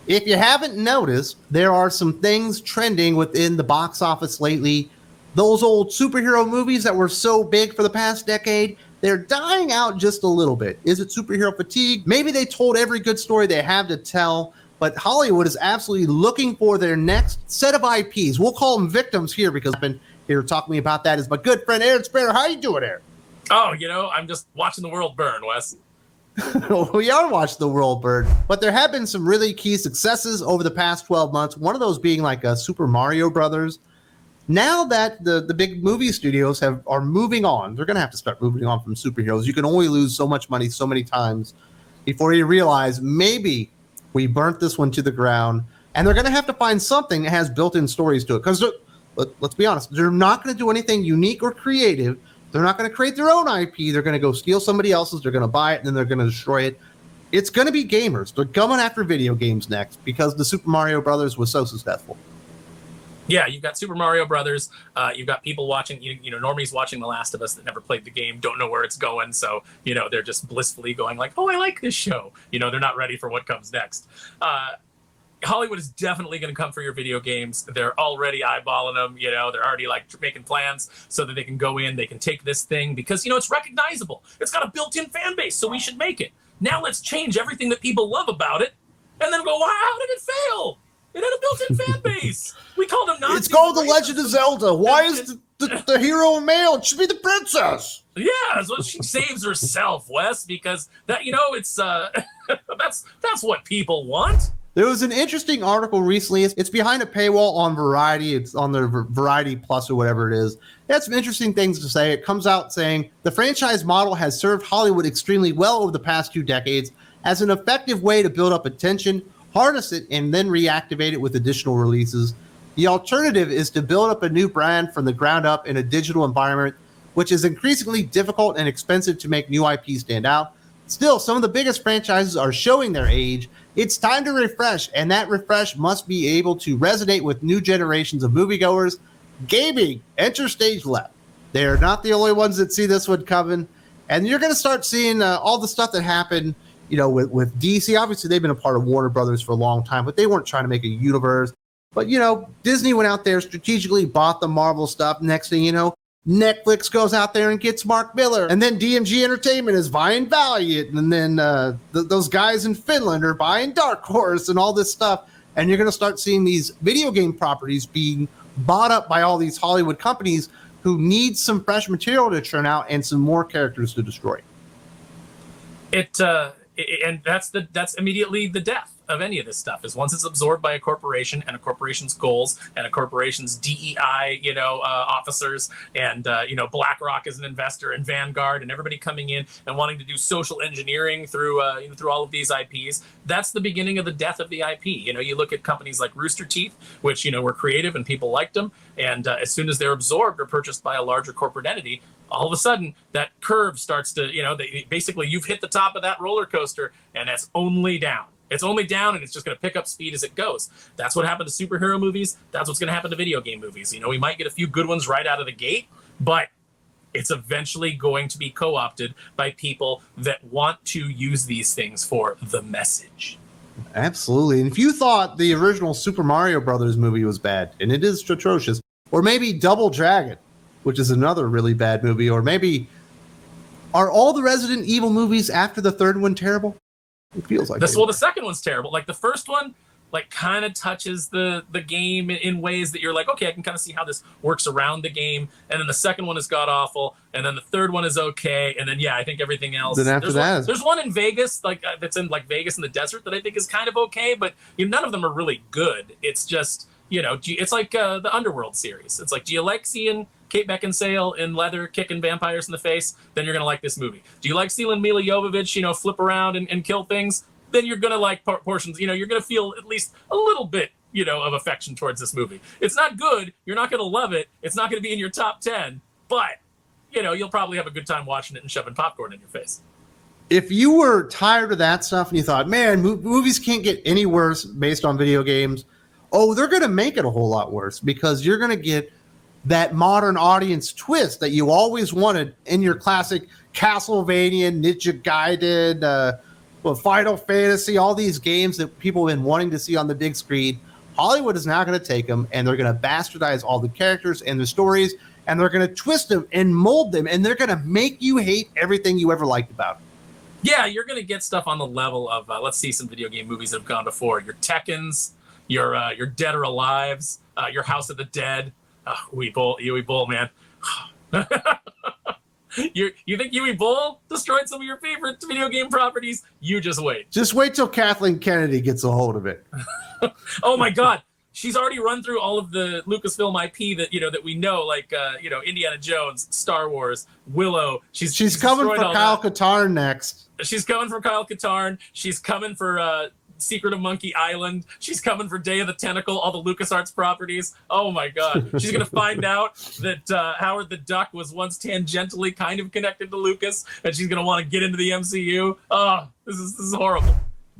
If you haven't noticed, there are some things trending within the box office lately. Those old superhero movies that were so big for the past decade, they're dying out just a little bit. Is it superhero fatigue? Maybe they told every good story they have to tell, but Hollywood is absolutely looking for their next set of IPs. We'll call them victims here because I've been here talking to me about that is my good friend Aaron Sparrow. How you doing, Aaron? Oh, I'm just watching the world burn, Wes. We are watching the world burn, but there have been some really key successes over the past 12 months. One of those being like a Super Mario Brothers. Now that the big movie studios are moving on, they're going to have to start moving on from superheroes. You can only lose so much money so many times before you realize maybe we burnt this one to the ground, and they're going to have to find something that has built-in stories to it. Because let's be honest, they're not going to do anything unique or creative. They're not going to create their own IP. They're going to go steal somebody else's. They're going to buy it, and then they're going to destroy it. It's going to be gamers. They're coming after video games next because the Super Mario Brothers was so successful. Yeah, you've got Super Mario Brothers. You've got people watching, normies watching The Last of Us that never played the game, don't know where it's going. So, they're just blissfully going like, oh, I like this show. They're not ready for what comes next. Hollywood is definitely going to come for your video games. They're already eyeballing them. They're already making plans so that they can go in. They can take this thing because, it's recognizable. It's got a built-in fan base, so we should make it. Now let's change everything that people love about it and then go, wow, how did it fail? It had a built-in fan base. We called them Nazis. It's called The Legend of Zelda. Why is the hero a male? It should be the princess. Yeah, so she saves herself, Wes, because that it's that's what people want. There was an interesting article recently. It's behind a paywall on Variety. It's on the Variety Plus or whatever it is. It had some interesting things to say. It comes out saying the franchise model has served Hollywood extremely well over the past 2 decades as an effective way to build up attention, harness it, and then reactivate it with additional releases. The alternative is to build up a new brand from the ground up in a digital environment, which is increasingly difficult and expensive to make new IP stand out. Still, some of the biggest franchises are showing their age. It's time to refresh, and that refresh must be able to resonate with new generations of moviegoers. Gaming, enter stage left. They're not the only ones that see this one coming, and you're going to start seeing all the stuff that happened, with DC. Obviously, they've been a part of Warner Brothers for a long time, but they weren't trying to make a universe. But, Disney went out there, strategically bought the Marvel stuff. Next thing you know, Netflix goes out there and gets Mark Miller, and then DMG Entertainment is buying Valiant, and then those guys in Finland are buying Dark Horse and all this stuff, and you're going to start seeing these video game properties being bought up by all these Hollywood companies who need some fresh material to churn out and some more characters to destroy. And that's immediately the death of any of this stuff is once it's absorbed by a corporation and a corporation's goals and a corporation's DEI, officers and, BlackRock as an investor and Vanguard and everybody coming in and wanting to do social engineering through all of these IPs. That's the beginning of the death of the IP. You look at companies like Rooster Teeth, which, were creative and people liked them. And as soon as they're absorbed or purchased by a larger corporate entity, all of a sudden that curve starts to, basically you've hit the top of that roller coaster and it's only down. It's only down, and it's just going to pick up speed as it goes. That's what happened to superhero movies. That's what's going to happen to video game movies. We might get a few good ones right out of the gate, but it's eventually going to be co-opted by people that want to use these things for the message. Absolutely. And if you thought the original Super Mario Brothers movie was bad, and it is atrocious, or maybe Double Dragon, which is another really bad movie, or maybe are all the Resident Evil movies after the third one terrible? It feels like the second one's terrible. Like the first one, kind of touches the game in ways that you're like, okay, I can kind of see how this works around the game. And then the second one is god awful, and then the third one is okay, and then I think everything else. Then after there's one in Vegas, that's in Vegas in the desert that I think is kind of okay, but none of them are really good. It's just it's like the Underworld series. It's like, do you like seeing Kate Beckinsale in leather kicking vampires in the face? Then you're going to like this movie. Do you like seeing Mila Jovovich, flip around and kill things? Then you're going to like portions, you're going to feel at least a little bit, of affection towards this movie. It's not good. You're not going to love it. It's not going to be in your top 10, but, you'll probably have a good time watching it and shoving popcorn in your face. If you were tired of that stuff and you thought, man, movies can't get any worse based on video games, they're going to make it a whole lot worse because you're going to get that modern audience twist that you always wanted in your classic Castlevania, Ninja Gaiden, but Final Fantasy, all these games that people have been wanting to see on the big screen, Hollywood is now going to take them and they're going to bastardize all the characters and the stories, and they're going to twist them and mold them, and they're going to make you hate everything you ever liked about it. Yeah, you're going to get stuff on the level of, let's see some video game movies that have gone before. Your Tekkens, your Dead or Alives, your House of the Dead. Uwe Boll, man. You think Uwe Boll destroyed some of your favorite video game properties? You just wait. Just wait till Kathleen Kennedy gets a hold of it. Oh my God. She's already run through all of the Lucasfilm IP that we know, like Indiana Jones, Star Wars, Willow. She's coming for Kyle Katarn next. She's coming for Kyle Katarn. She's coming for Secret of Monkey Island. She's coming for Day of the Tentacle, all the LucasArts properties. Oh my God. She's going to find out that Howard the Duck was once tangentially kind of connected to Lucas, and she's going to want to get into the MCU. Oh, this is horrible.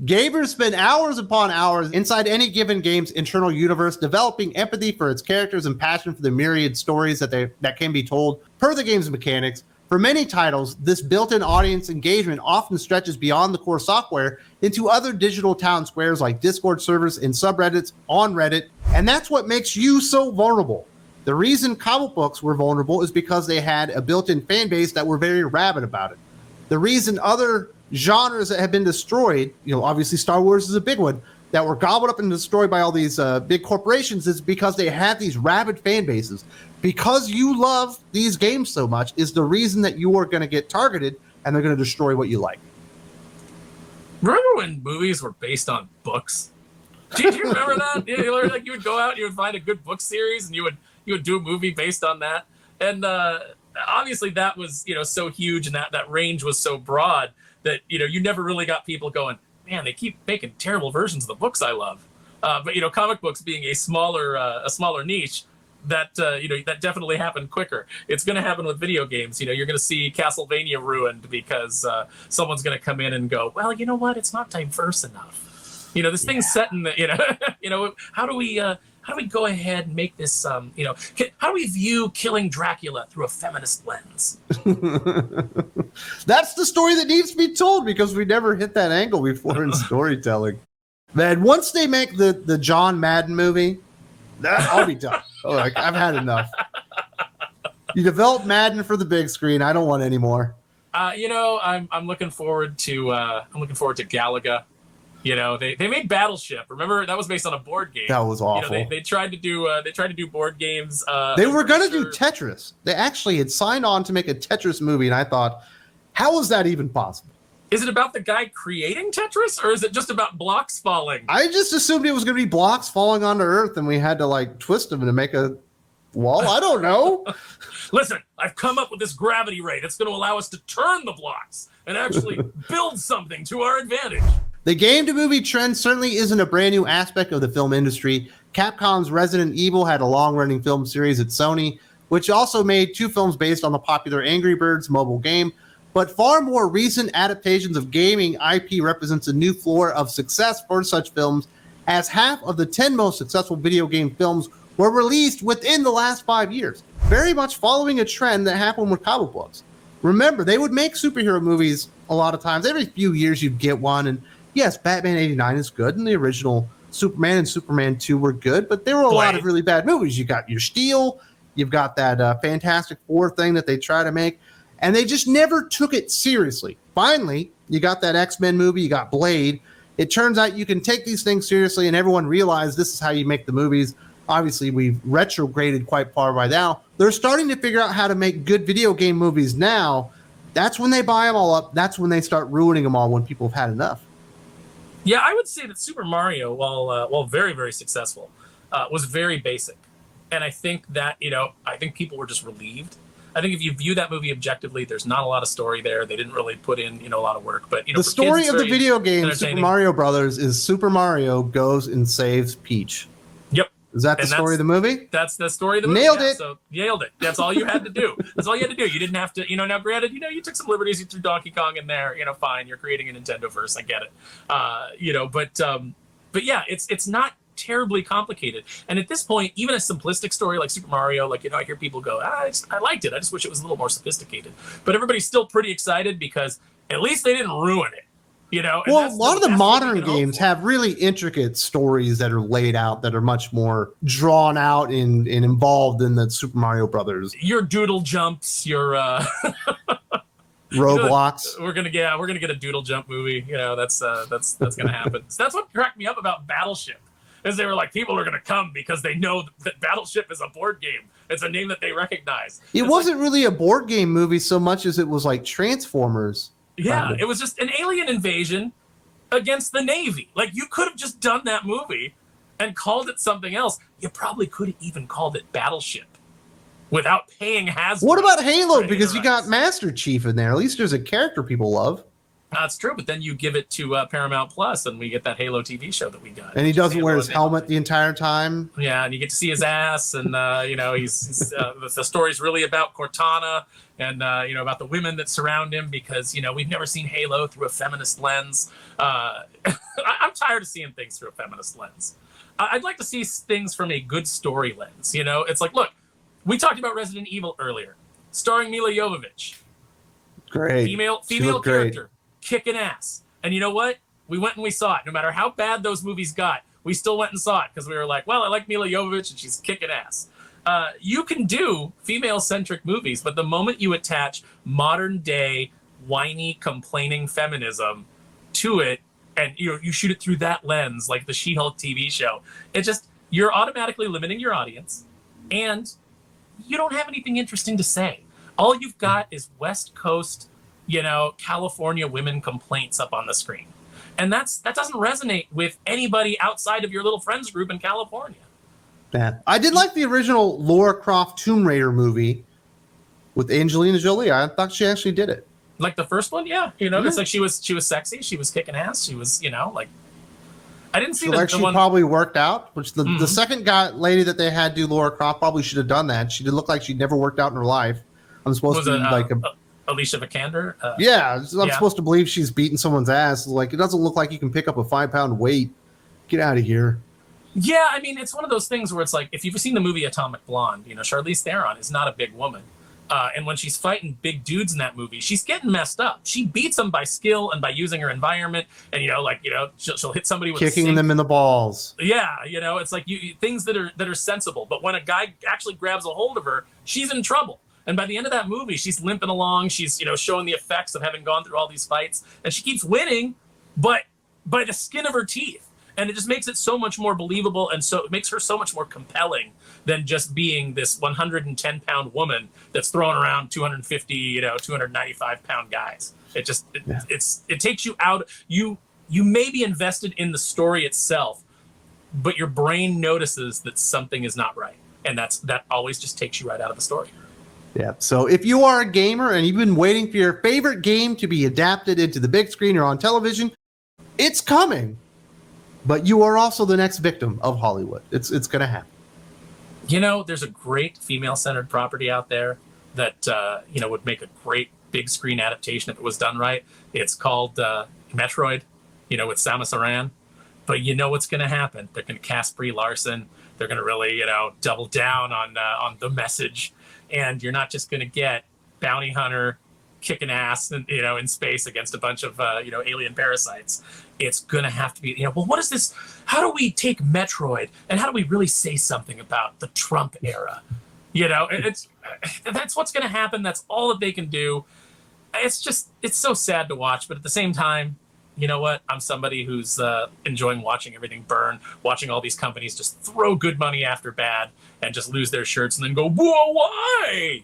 Gamers spend hours upon hours inside any given game's internal universe, developing empathy for its characters and passion for the myriad stories that can be told per the game's mechanics. For many titles, this built-in audience engagement often stretches beyond the core software into other digital town squares like Discord servers and subreddits on Reddit, and that's what makes you so vulnerable. The reason comic books were vulnerable is because they had a built-in fan base that were very rabid about it. The reason other genres that have been destroyed, obviously Star Wars is a big one, that were gobbled up and destroyed by all these big corporations is because they had these rabid fan bases. Because you love these games so much is the reason that you are going to get targeted and they're going to destroy what you like. Remember when movies were based on books? Do you remember that? Like you would go out, you would find a good book series, and you would do a movie based on that. And obviously that was so huge, and that range was so broad that you never really got people going, man, they keep making terrible versions of the books I love. But comic books being a smaller niche, that that definitely happened quicker. It's going to happen with video games. You're going to see Castlevania ruined because someone's going to come in and go, well, you know what? It's not diverse enough. This thing's set in the how do we go ahead and make this how do we view killing Dracula through a feminist lens? That's the story that needs to be told because we never hit that angle before in storytelling. Man, once they make the John Madden movie, I'll be done. I've had enough. You develop Madden for the big screen. I don't want any more. I'm looking forward to Galaga. They made Battleship. Remember that was based on a board game. That was awful. They tried to do board games. They were going to do Tetris. They actually had signed on to make a Tetris movie, and I thought, how is that even possible? Is it about the guy creating Tetris, or is it just about blocks falling? I just assumed it was going to be blocks falling onto Earth, and we had to twist them to make a wall. I don't know. Listen, I've come up with this gravity ray that's going to allow us to turn the blocks and actually build something to our advantage. The game-to-movie trend certainly isn't a brand new aspect of the film industry. Capcom's Resident Evil had a long-running film series at Sony, which also made 2 films based on the popular Angry Birds mobile game. But far more recent adaptations of gaming IP represents a new floor of success for such films, as half of the 10 most successful video game films were released within the last 5 years, very much following a trend that happened with comic books. Remember, they would make superhero movies a lot of times. Every few years you'd get one, and yes, Batman 89 is good, and the original Superman and Superman 2 were good, but there were a lot of really bad movies. You got your Steel, you've got that Fantastic Four thing that they try to make, and they just never took it seriously. Finally, you got that X-Men movie, you got Blade. It turns out you can take these things seriously, and everyone realized this is how you make the movies. Obviously, we've retrograded quite far by now. They're starting to figure out how to make good video game movies now. That's when they buy them all up. That's when they start ruining them all when people have had enough. Yeah, I would say that Super Mario, while very, very successful, was very basic. And I think that, I think people were just relieved. I think if you view that movie objectively, there's not a lot of story there. They didn't really put in, a lot of work. But the story of the video game Super Mario Brothers is Super Mario goes and saves Peach. Yep. Is that the story of the movie? That's the story of the movie. Nailed it. So nailed it. That's all you had to do. That's all you had to do. You didn't have to, now granted, you took some liberties. You threw Donkey Kong in there. Fine. You're creating a Nintendo verse. I get it. But yeah, it's not terribly complicated. And at this point, even a simplistic story like Super Mario, I hear people go, I liked it. I just wish it was a little more sophisticated. But everybody's still pretty excited because at least they didn't ruin it. You know, well, a lot of the modern games have really intricate stories that are laid out that are much more drawn out and involved in the Super Mario Brothers. Your doodle jumps, your Roblox. We're gonna get a doodle jump movie. You know, that's gonna happen. So that's what cracked me up about Battleship. Is they were like, people are gonna come because they know that Battleship is a board game. It's a name that they recognize. It wasn't really a board game movie so much as it was like Transformers. Yeah, it was just an alien invasion against the Navy. Like, you could have just done that movie and called it something else. You probably could have even called it Battleship without paying Hasbro. What about Halo? Because you got Master Chief in there. At least there's a character people love. That's true, but then you give it to Paramount Plus, and we get that Halo TV show that we got. And he doesn't wear his helmet the entire time. Yeah, and you get to see his ass, and he's the story's really about Cortana, and about the women that surround him, because we've never seen Halo through a feminist lens. I'm tired of seeing things through a feminist lens. I'd like to see things from a good story lens. It's like, look, we talked about Resident Evil earlier, starring Mila Jovovich. Great. Female character. Kicking ass. And you know what? We went and we saw it. No matter how bad those movies got, we still went and saw it because we were like, well, I like Mila Jovovich and she's kicking ass. You can do female-centric movies, but the moment you attach modern-day, whiny, complaining feminism to it, and you shoot it through that lens, like the She-Hulk TV show, you're automatically limiting your audience, and you don't have anything interesting to say. All you've got is West Coast, California women complaints up on the screen. And that doesn't resonate with anybody outside of your little friends group in California. Yeah. I did like the original Lara Croft Tomb Raider movie with Angelina Jolie. I thought she actually did it. Like the first one? Yeah. It's like she was sexy. She was kicking ass. She was, I didn't see the one. Probably worked out, which the second lady that they had do Lara Croft probably should have done that. She did look like she'd never worked out in her life. I'm supposed to like Alicia Vikander? I'm supposed to believe she's beating someone's ass. Like, it doesn't look like you can pick up a 5-pound weight. Get out of here. Yeah, I mean, it's one of those things where it's like, if you've seen the movie Atomic Blonde, Charlize Theron is not a big woman. And when she's fighting big dudes in that movie, she's getting messed up. She beats them by skill and by using her environment. And, she'll hit somebody with kicking them in the balls. Yeah, it's like things that are sensible. But when a guy actually grabs a hold of her, she's in trouble. And by the end of that movie, she's limping along. She's, showing the effects of having gone through all these fights. And she keeps winning, but by the skin of her teeth. And it just makes it so much more believable. And so it makes her so much more compelling than just being this 110-pound woman that's throwing around 250, 295-pound guys. It takes you out. You may be invested in the story itself, but your brain notices that something is not right. And that always just takes you right out of the story. Yeah. So if you are a gamer and you've been waiting for your favorite game to be adapted into the big screen or on television, it's coming. But you are also the next victim of Hollywood. It's going to happen. There's a great female-centered property out there that would make a great big screen adaptation if it was done right. It's called Metroid, with Samus Aran. But what's going to happen? They're going to cast Brie Larson. They're going to really, double down on the message. And you're not just going to get bounty hunter kicking ass, in space against a bunch of, alien parasites. It's going to have to be, well, what is this? How do we take Metroid and how do we really say something about the Trump era? That's what's going to happen. That's all that they can do. It's so sad to watch. But at the same time, you know what? I'm somebody who's enjoying watching everything burn, watching all these companies just throw good money after bad and just lose their shirts and then go, whoa, why?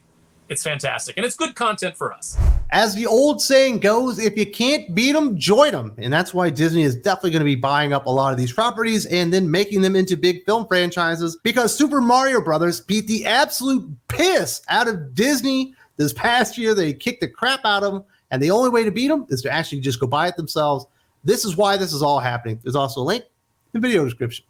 It's fantastic. And it's good content for us. As the old saying goes, if you can't beat them, join them. And that's why Disney is definitely going to be buying up a lot of these properties and then making them into big film franchises, because Super Mario Brothers beat the absolute piss out of Disney this past year. They kicked the crap out of them. And the only way to beat them is to actually just go buy it themselves. This is why this is all happening. There's also a link in the video description.